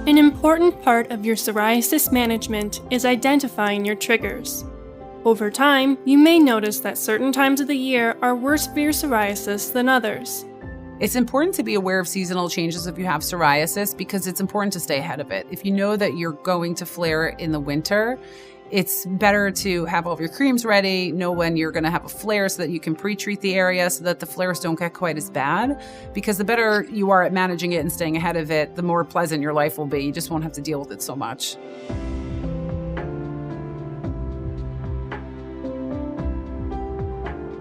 An important part of your psoriasis management is identifying your triggers. Over time, you may notice that certain times of the year are worse for your psoriasis than others. It's important to be aware of seasonal changes if you have psoriasis because it's important to stay ahead of it. If you know that you're going to flare in the winter, it's better to have all of your creams ready, know when you're going to have a flare so that you can pre-treat the area so that the flares don't get quite as bad. Because the better you are at managing it and staying ahead of it, the more pleasant your life will be. You just won't have to deal with it so much.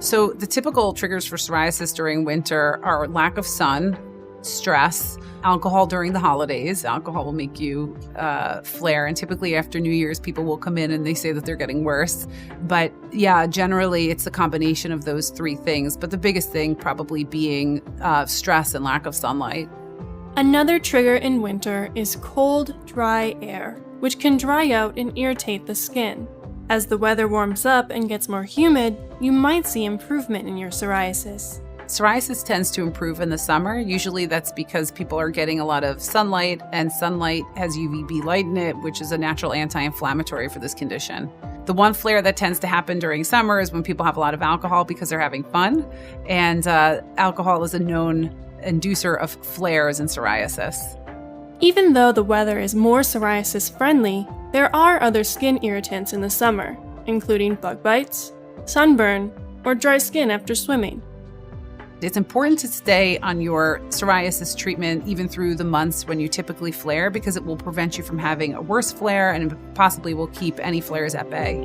So the typical triggers for psoriasis during winter are lack of sun, stress, alcohol during the holidays. Alcohol will make you flare. And typically after New Year's, people will come in and they say that they're getting worse. But yeah, generally it's a combination of those three things. But the biggest thing probably being stress and lack of sunlight. Another trigger in winter is cold, dry air, which can dry out and irritate the skin. As the weather warms up and gets more humid, you might see improvement in your psoriasis. Psoriasis tends to improve in the summer. Usually that's because people are getting a lot of sunlight, and sunlight has UVB light in it, which is a natural anti-inflammatory for this condition. The one flare that tends to happen during summer is when people have a lot of alcohol because they're having fun, and alcohol is a known inducer of flares in psoriasis. Even though the weather is more psoriasis-friendly, there are other skin irritants in the summer, including bug bites, sunburn, or dry skin after swimming. It's important to stay on your psoriasis treatment even through the months when you typically flare because it will prevent you from having a worse flare and possibly will keep any flares at bay.